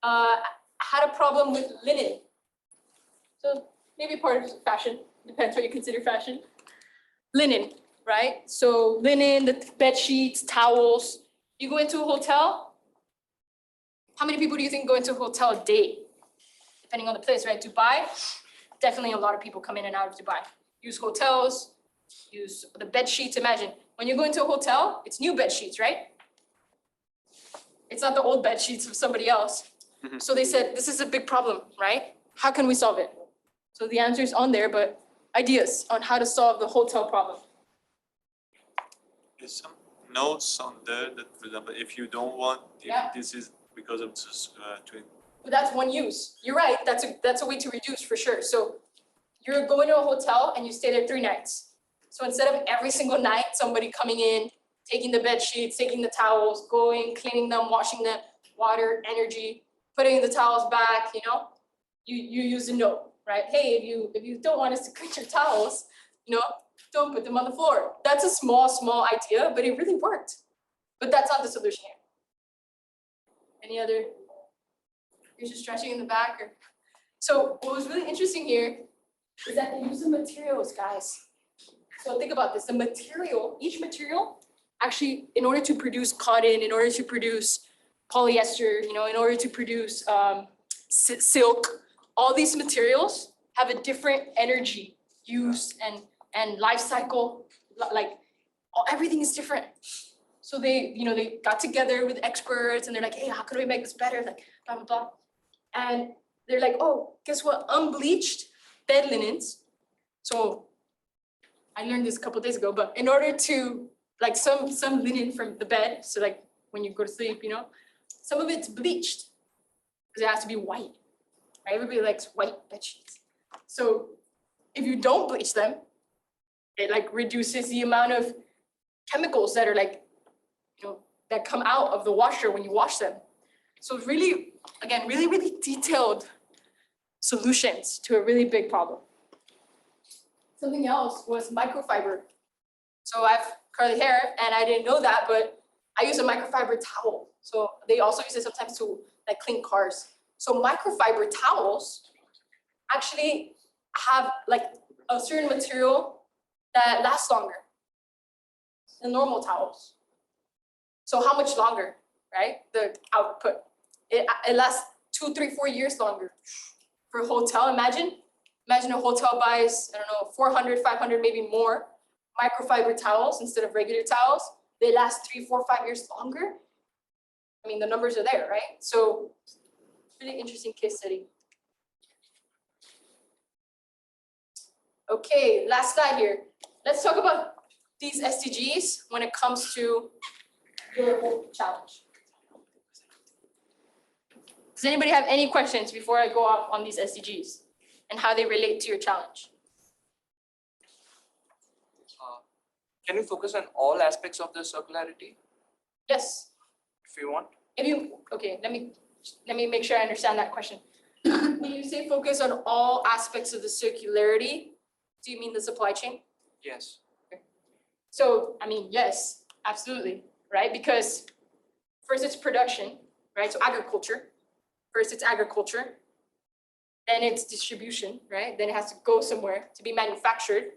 had a problem with linen. So maybe part of fashion, depends what you consider fashion. Linen, right? So linen, the bed sheets, towels. You go into a hotel, how many people do you think go into a hotel a day? Depending on the place, right? Dubai, definitely a lot of people come in and out of Dubai. Use hotels, use the bed sheets. Imagine, when you go into a hotel, it's new bed sheets, right? It's not the old bed sheets of somebody else. Mm-hmm. So they said, this is a big problem, right? How can we solve it? So the answer is on there, but ideas on how to solve the hotel problem. There's some notes on there that, for example, if you don't want, this is because of this, but that's one use. You're right, that's a way to reduce for sure. So you're going to a hotel and you stay there 3 nights. So instead of every single night, somebody coming in, taking the bed sheets, taking the towels, going, cleaning them, washing them, water, energy, putting the towels back, you use a note, right? Hey, if you don't want us to clean your towels, don't put them on the floor. That's a small idea, but it really worked. But that's not the solution here. Any other? You're just stretching in the back? So what was really interesting here is that they use the materials, guys. So think about this, each material, actually, in order to produce cotton, in order to produce polyester, in order to produce silk, all these materials have a different energy use and life cycle, everything is different. So they got together with experts and they're like, hey, how can we make this better? Like, blah, blah, blah. And they're like, oh, guess what? Unbleached bed linens. So I learned this a couple of days ago, but in order to, some linen from the bed, so when you go to sleep, some of it's bleached because it has to be white. right? Everybody likes white bed sheets. So if you don't bleach them, it like reduces the amount of chemicals that are like, that come out of the washer when you wash them. So really, again, really, really detailed solutions to a really big problem. Something else was microfiber. So I have curly hair and I didn't know that, but I use a microfiber towel. So they also use it sometimes to like clean cars. So microfiber towels actually have like a certain material that lasts longer than normal towels. So how much longer, right? The output. It lasts 2, 3, 4 years longer. For a hotel, imagine a hotel buys, I don't know, 400, 500, maybe more microfiber towels instead of regular towels. They last 3, 4, 5 years longer. I mean, the numbers are there, right? So really interesting case study. Okay, last slide here. Let's talk about these SDGs when it comes to your whole challenge. Does anybody have any questions before I go off on these SDGs and how they relate to your challenge? Can we focus on all aspects of the circularity Yes. if you want? Okay, let me make sure I understand that question. When you say focus on all aspects of the circularity, do you mean the supply chain? Yes. So, I mean, yes, absolutely, right? Because first it's production, right? So agriculture. First it's agriculture, then it's distribution, right? Then it has to go somewhere to be manufactured,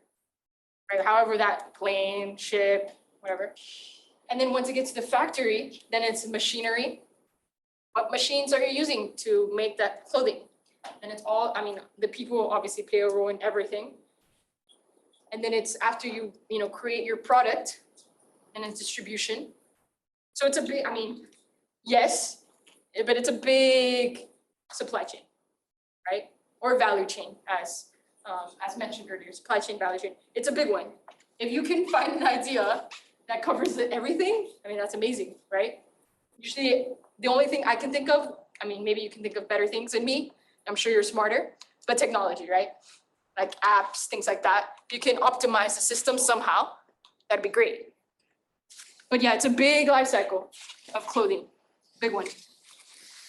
right? However that plane, ship, whatever. And then once it gets to the factory, then it's machinery. What machines are you using to make that clothing? And it's all, I mean, the people obviously play a role in everything. And then it's after you create your product and it's distribution. So it's a big, I mean, yes, but it's a big supply chain, right? Or value chain, as mentioned earlier, supply chain, value chain. It's a big one. If you can find an idea that covers everything, I mean, that's amazing, right? Usually, the only thing I can think of, I mean, maybe you can think of better things than me. I'm sure you're smarter, but technology, right? Like apps, things like that. If you can optimize the system somehow, that'd be great. But yeah, it's a big life cycle of clothing, big one.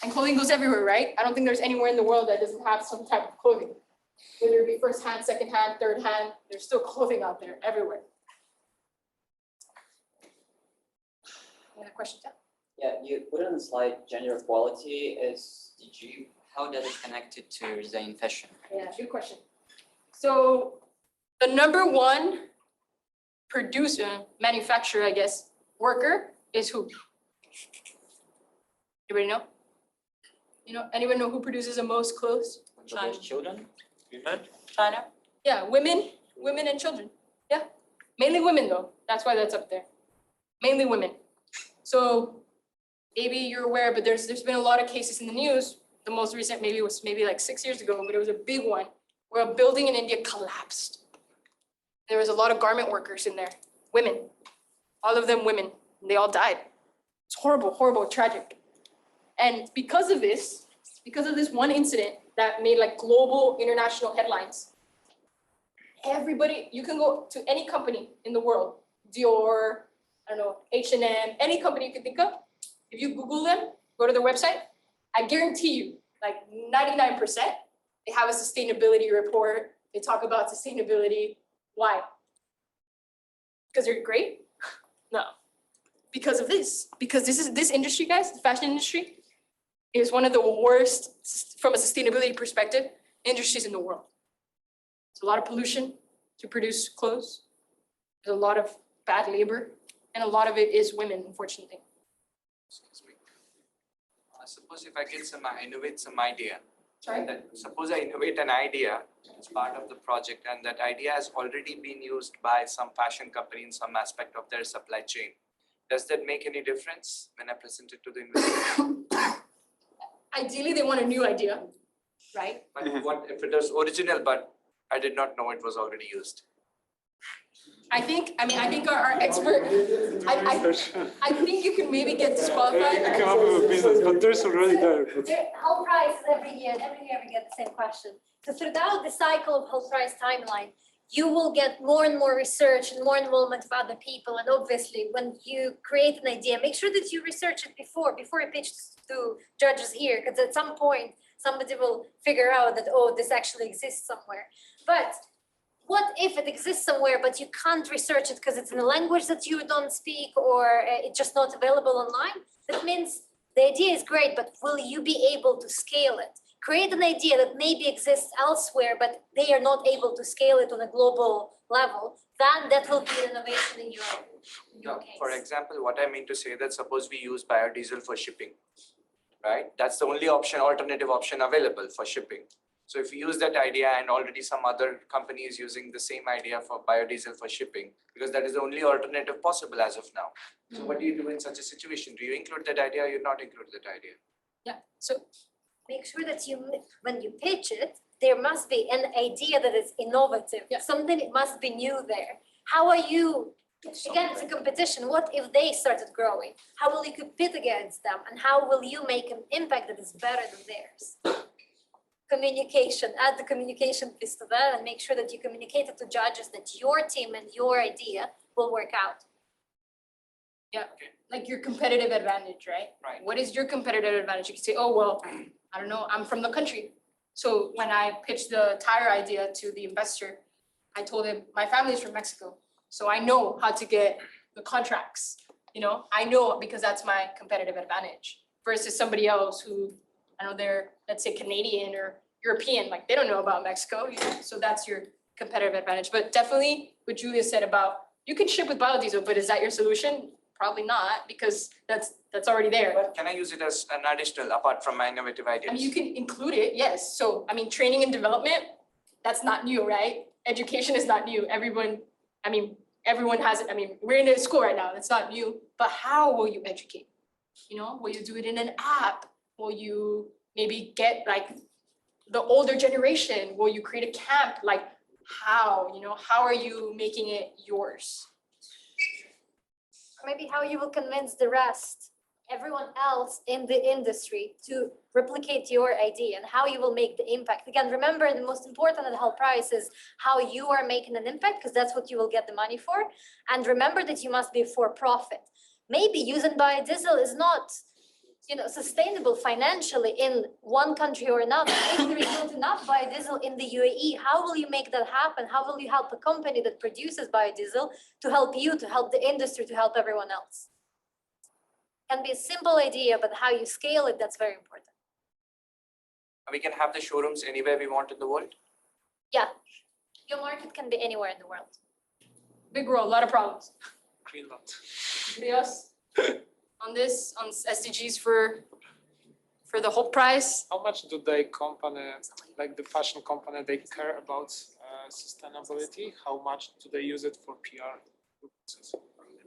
And clothing goes everywhere, right? I don't think there's anywhere in the world that doesn't have some type of clothing. Whether it be first hand, second hand, third hand, there's still clothing out there everywhere. Any questions? Yeah, you put on the slide gender equality as DG. How does it connect it to design fashion? Yeah, good question. So the number one producer, manufacturer, I guess, worker is who? Anybody know? Anyone know who produces the most clothes? China. Children? Women? China. Yeah, women and children. Yeah, mainly women though. That's why that's up there. Mainly women. So maybe you're aware, but there's been a lot of cases in the news. The most recent was like 6 years ago, but it was a big one where a building in India collapsed. There was a lot of garment workers in there, women, all of them women. They all died. It's horrible, horrible, tragic. And because of this one incident that made like global international headlines, everybody, you can go to any company in the world, Dior, I don't know, H&M, any company you can think of. If you Google them, go to their website, I guarantee you, like 99%, they have a sustainability report. They talk about sustainability. Why? Because they're great? No. Because of this. Because this industry, guys, the fashion industry, is one of the worst, from a sustainability perspective, industries in the world. There's a lot of pollution to produce clothes. There's a lot of bad labor, and a lot of it is women, unfortunately. Excuse me. Suppose if I innovate some idea. Sorry? Suppose I innovate an idea as part of the project, and that idea has already been used by some fashion company in some aspect of their supply chain. Does that make any difference when I present it to the investor? Ideally, they want a new idea, right? But what if it is original, but I did not know it was already used? I think our expert, I think you can maybe get disqualified. I come up with a business, but there's already there. But Whole prices every year, and every year we get the same question. So throughout the cycle of whole price timeline, you will get more and more research and more involvement of other people. And obviously, when you create an idea, make sure that you research it before you pitch to judges here, because at some point, somebody will figure out that, oh, this actually exists somewhere. But what if it exists somewhere, but you can't research it because it's in a language that you don't speak, or it's just not available online? That means the idea is great, but will you be able to scale it? Create an idea that maybe exists elsewhere, but they are not able to scale it on a global level, then that will be an innovation in your case. For example, what I mean to say that suppose we use biodiesel for shipping, right? That's the only alternative option available for shipping. So if you use that idea and already some other company is using the same idea for biodiesel for shipping, because that is the only alternative possible as of now. So what do you do in such a situation? Do you include that idea or you not include that idea? Yeah, so make sure that when you pitch it, there must be an idea that is innovative, something that must be new there. How are you, again, it's a competition. What if they started growing? How will you compete against them? And how will you make an impact that is better than theirs? Communication, add the communication piece to that and make sure that you communicate it to judges that your team and your idea will work out. yeah, like your competitive advantage, right? Right. What is your competitive advantage? You can say, oh, well, I don't know, I'm from the country. So when I pitched the tire idea to the investor, I told him, my family is from Mexico. So I know how to get the contracts, I know because that's my competitive advantage versus somebody else who, I know they're, let's say Canadian or European, like they don't know about Mexico, so that's your competitive advantage. But definitely what Julia said about, you can ship with biodiesel, but is that your solution? Probably not, because that's already there. But can I use it as an additional apart from my innovative ideas? I mean, you can include it, yes. So, I mean, training and development, that's not new, right? Education is not new. Everyone has it. I mean, we're in a school right now, it's not new, but how will you educate? Will you do it in an app? Will you maybe get like the older generation? Will you create a camp? Like how, how are you making it yours? Maybe how you will convince the rest, everyone else in the industry, to replicate your idea and how you will make the impact. Again, remember, the most important at Hult Price is how you are making an impact, because that's what you will get the money for. And remember that you must be for profit. Maybe using biodiesel is not sustainable financially in one country or another. Maybe there is not enough biodiesel in the UAE. How will you make that happen? How will you help a company that produces biodiesel to help you, to help the industry, to help everyone else? Can be a simple idea, but how you scale it, that's very important. We can have the showrooms anywhere we want in the world. Yeah, your market can be anywhere in the world. Big world, a lot of problems. Greenland. Anybody else on this, on SDGs for the Hult Prize? How much do they like the fashion company, they care about sustainability? How much do they use it for PR purposes?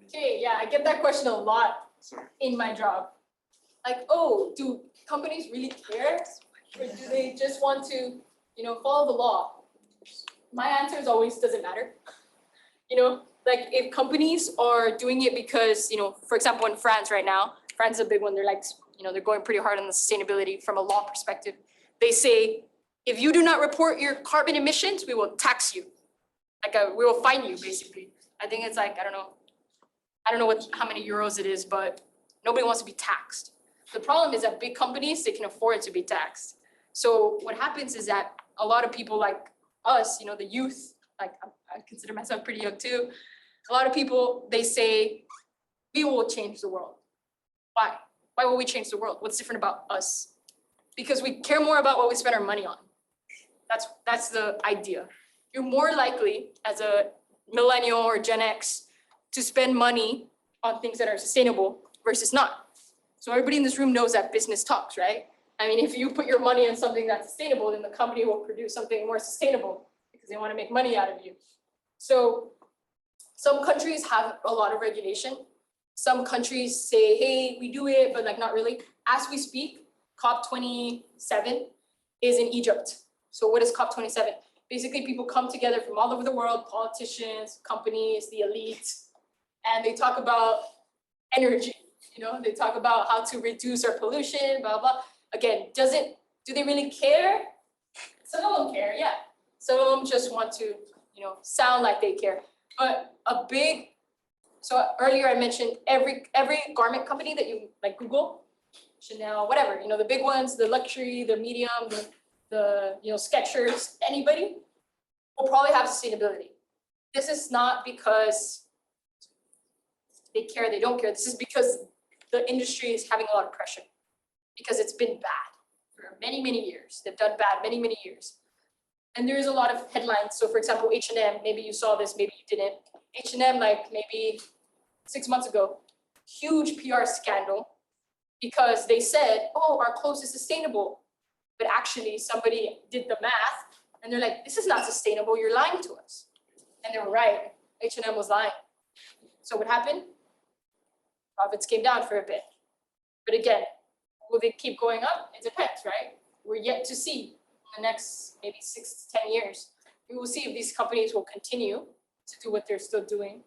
Okay, yeah, I get that question a lot in my job. Like, oh, do companies really care? Or do they just want to, follow the law? My answer is always, doesn't matter. Like if companies are doing it because, for example, in France right now, France is a big one. They're like, they're going pretty hard on the sustainability from a law perspective. They say, if you do not report your carbon emissions, we will tax you. We will fine you, basically. I think it's like, I don't know how many euros it is, but nobody wants to be taxed. The problem is that big companies, they can afford to be taxed. So what happens is that a lot of people like us, the youth, like I consider myself pretty young too. A lot of people, they say, we will change the world. Why? Why will we change the world? What's different about us? Because we care more about what we spend our money on. That's the idea. You're more likely as a millennial or Gen X to spend money on things that are sustainable versus not. So everybody in this room knows that business talks, right? I mean, if you put your money on something that's sustainable, then the company will produce something more sustainable because they want to make money out of you. So some countries have a lot of regulation. Some countries say, hey, we do it, but like not really. As we speak, COP27 is in Egypt. So what is COP27? Basically, people come together from all over the world, politicians, companies, the elite, and they talk about energy. They talk about how to reduce our pollution, blah, blah. Again, do they really care? Some of them care, yeah. Some of them just want to, sound like they care. But so earlier I mentioned every garment company that you like Google, Chanel, whatever, the big ones, the luxury, the medium, the Skechers, anybody will probably have sustainability. This is not because they care, they don't care. This is because the industry is having a lot of pressure because it's been bad for many, many years. They've done bad many, many years. And there is a lot of headlines. So for example, H&M, maybe you saw this, maybe you didn't. H&M, like maybe 6 months ago, huge PR scandal because they said, oh, our clothes is sustainable. But actually somebody did the math and they're like, this is not sustainable, you're lying to us. And they were right, H&M was lying. So what happened? Profits came down for a bit. But again, will they keep going up? It depends, right? We're yet to see in the next maybe 6 to 10 years. We will see if these companies will continue to do what they're still doing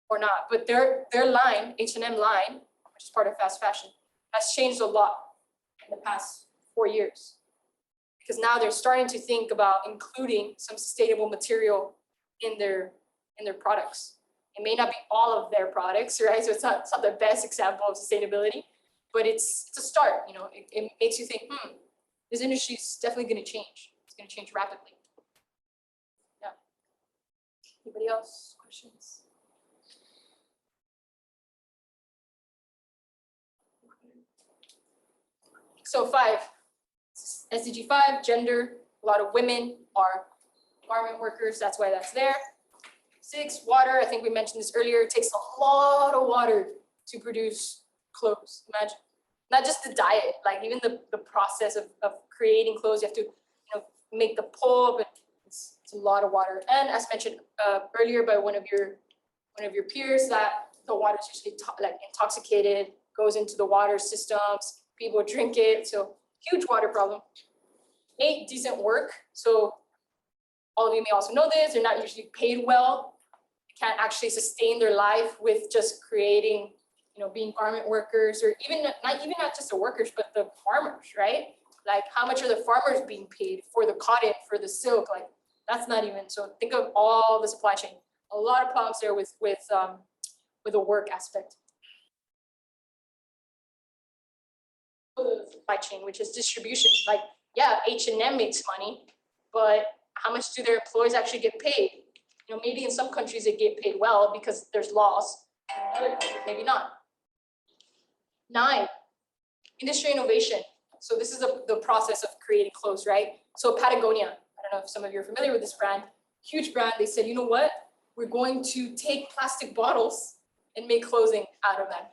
or not. But their line, H&M line, which is part of fast fashion, has changed a lot in the past 4 years. Because now they're starting to think about including some sustainable material in their products. It may not be all of their products, right? So it's not the best example of sustainability, but it's a start. It makes you think, this industry is definitely going to change. It's going to change rapidly. Yeah. Anybody else? Questions? So 5, SDG 5, gender. A lot of women are garment workers. That's why that's there. 6, water. I think we mentioned this earlier. It takes a lot of water to produce clothes. Imagine, not just the diet, like even the process of creating clothes. You have to, make the pulp. It's a lot of water. And as mentioned earlier by one of your peers, that the water is usually intoxicated, goes into the water systems. People drink it. So huge water problem. 8, decent work. So all of you may also know this. They're not usually paid well. Can't actually sustain their life with just creating, being garment workers, or not just the workers, but the farmers, right? Like how much are the farmers being paid for the cotton, for the silk? Like that's not even, so think of all the supply chain. A lot of problems there with the work aspect. The supply chain, which is distribution. Like, yeah, H&M makes money, but how much do their employees actually get paid? Maybe in some countries they get paid well because there's laws, in other countries maybe not. 9, industry innovation. So this is the process of creating clothes, right? So Patagonia, I don't know if some of you are familiar with this brand, huge brand. They said, you know what? We're going to take plastic bottles and make clothing out of them.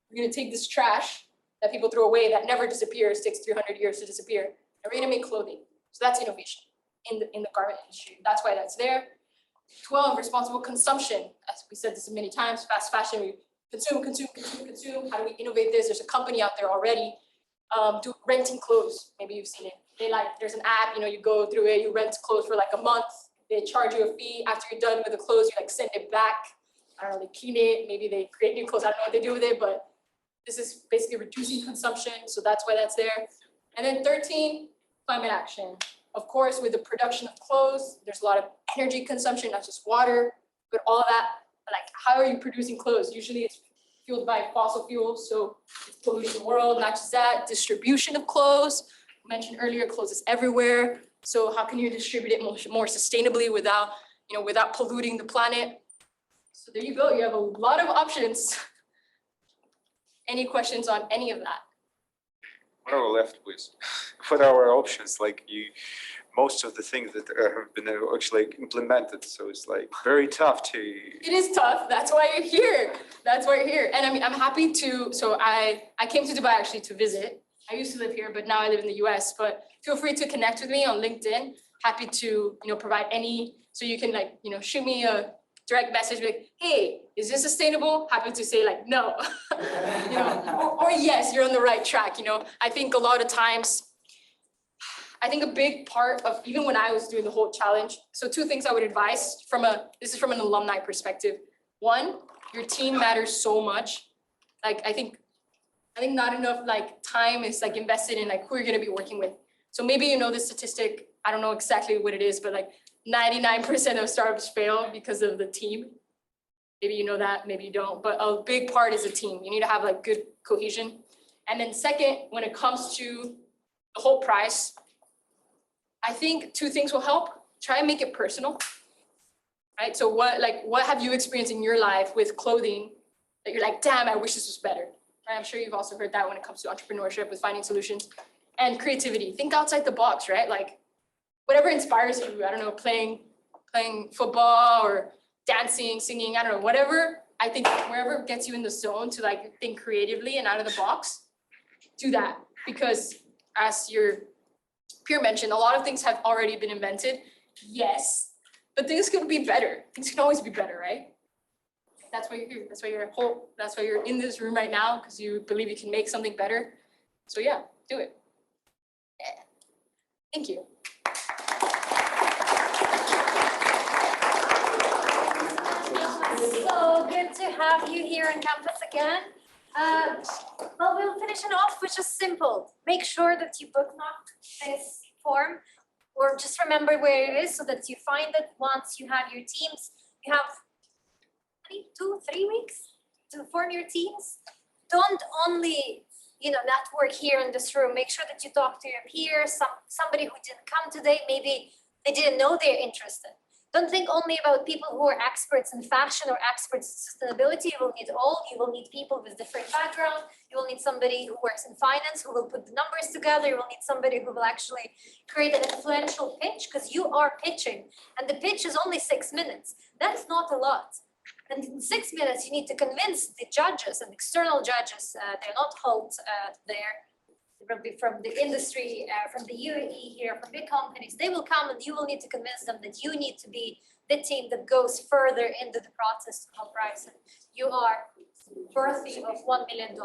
We're going to take this trash that people throw away that never disappears, takes 300 years to disappear, and we're going to make clothing. So that's innovation in the garment industry. That's why that's there. 12, responsible consumption. As we said this many times, fast fashion, we consume. How do we innovate this? There's a company out there already renting clothes. Maybe you've seen it. There's an app, you go through it, you rent clothes for like a month. They charge you a fee. After you're done with the clothes, you send it back. I don't know, they clean it. Maybe they create new clothes. I don't know what they do with it, but this is basically reducing consumption. So that's why that's there. And then 13, climate action. Of course, with the production of clothes, there's a lot of energy consumption, not just water, but all of that. Like, how are you producing clothes? Usually it's fueled by fossil fuels, so it's polluting the world. Not just that, distribution of clothes. I mentioned earlier, clothes is everywhere. So how can you distribute it more sustainably without polluting the planet? So there you go. You have a lot of options. Any questions on any of that? What are we left with? What are our options? Most of the things that have been actually implemented, so it's very tough to. It is tough. That's why you're here. And I'm happy to. So I came to Dubai actually to visit. I used to live here, but now I live in the US. But feel free to connect with me on LinkedIn. Happy to provide any. So you can shoot me a direct message like, hey, is this sustainable? Happy to say no, or yes, you're on the right track. I think a lot of times, I think a big part of, even when I was doing the whole challenge, so two things I would advise this is from an alumni perspective. One, your team matters so much. Like, I think not enough like time is like invested in like who you're gonna be working with. So maybe you know the statistic, I don't know exactly what it is, but like 99% of startups fail because of the team. Maybe you know that, maybe you don't, but a big part is a team. You need to have like good cohesion. And then second, when it comes to the whole prize, I think two things will help. Try and make it personal, right? So what have you experienced in your life with clothing that you're like, damn, I wish this was better, right? I'm sure you've also heard that when it comes to entrepreneurship with finding solutions. And creativity, think outside the box, right? Like whatever inspires you, I don't know, playing football or dancing, singing, I don't know, whatever. I think wherever gets you in the zone to like think creatively and out of the box, do that. Because as your peer mentioned, a lot of things have already been invented. Yes, but things could be better. Things can always be better, right? That's why you're here. That's why you're in this room right now, because you believe you can make something better. So yeah, do it. Yeah. Thank you. So good to have you here on campus again. Well, we'll finish it off with just simple. Make sure that you bookmark this form, or just remember where it is so that you find it once you have your teams. You have 2-3 weeks to form your teams. Don't only network here in this room. Make sure that you talk to your peers, somebody who didn't come today, maybe they didn't know they're interested. Don't think only about people who are experts in fashion or experts in sustainability. You will need all. You will need people with different backgrounds. You will need somebody who works in finance, who will put the numbers together. You will need somebody who will actually create an influential pitch, because you are pitching. And the pitch is only 6 minutes. That's not a lot. And in 6 minutes, you need to convince the judges and external judges. They're not Hult there. They will be from the industry, from the UAE here, from big companies. They will come and you will need to convince them that you need to be the team that goes further into the process to help rise. And you are worthy of $1 million.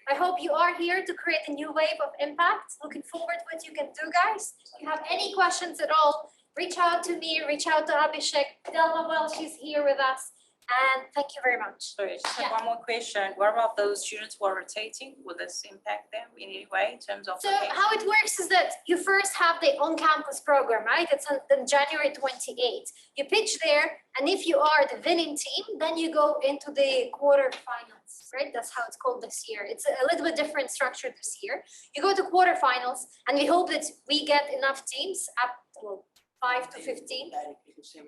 I hope you are here to create a new wave of impact. Looking forward to what you can do, guys. If you have any questions at all, reach out to me, reach out to Abhishek. Delma, well, she's here with us. And thank you very much. Sorry, just have one more question. What about those students who are rotating? Will this impact them in any way in terms of? So how it works is that you first have the on-campus program, right? It's on January 28th. You pitch there, and if you are the winning team, then you go into the quarterfinals, right? That's how it's called this year. It's a little bit different structure this year. You go to quarterfinals, and we hope that we get enough teams up to 5 to 15.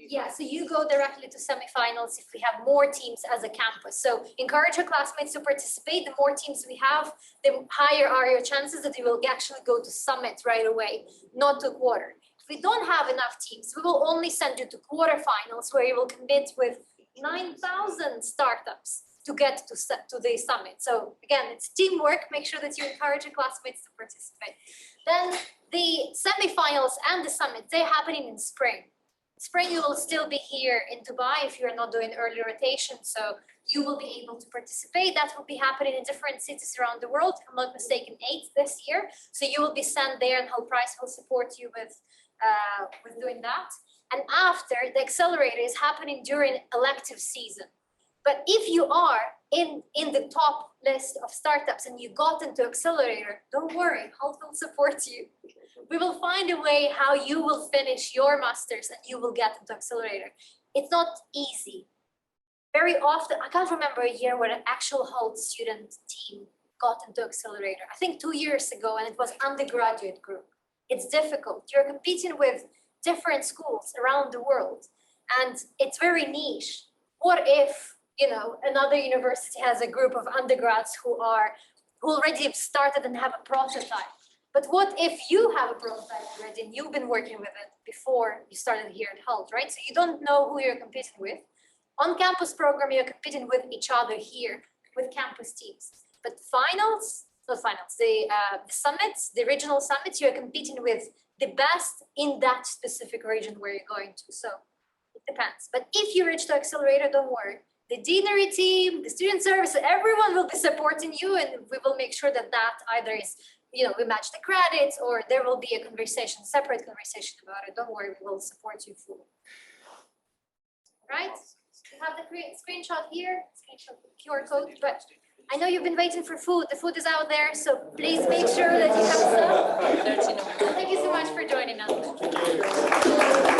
Yeah, so you go directly to semifinals if we have more teams as a campus. So encourage your classmates to participate. The more teams we have, the higher are your chances that you will actually go to summit right away, not to quarter. If we don't have enough teams, we will only send you to quarterfinals, where you will compete with 9,000 startups to get to the summit. So again, it's teamwork. Make sure that you encourage your classmates to participate. Then the semifinals and the summit, they're happening in spring. Spring, you will still be here in Dubai if you're not doing early rotation, so you will be able to participate. That will be happening in different cities around the world. If I'm not mistaken, 8 this year. So you will be sent there, and Hult Price will support you with doing that. And after, the accelerator is happening during elective season. But if you are in the top list of startups and you got into accelerator, don't worry, Hult will support you. We will find a way how you will finish your masters and you will get into accelerator. It's not easy. Very often, I can't remember a year where an actual Hult student team got into accelerator. I think 2 years ago, and it was undergraduate group. It's difficult. You're competing with different schools around the world, and it's very niche. What if, another university has a group of undergrads who already have started and have a prototype? But what if you have a prototype already and you've been working with it before you started here at Hult, right? So you don't know who you're competing with. On campus program, you're competing with each other here with campus teams. But the summits, the regional summits, you're competing with the best in that specific region where you're going to. So it depends. But if you reach the accelerator, don't worry. The deanery team, the student service, everyone will be supporting you, and we will make sure that either is we match the credits, or there will be a conversation, separate conversation about it. Don't worry, we will support you fully. Right? You have the screenshot here, screenshot the QR code, but I know you've been waiting for food. The food is out there, so please make sure that you have some. Thank you so much for joining us.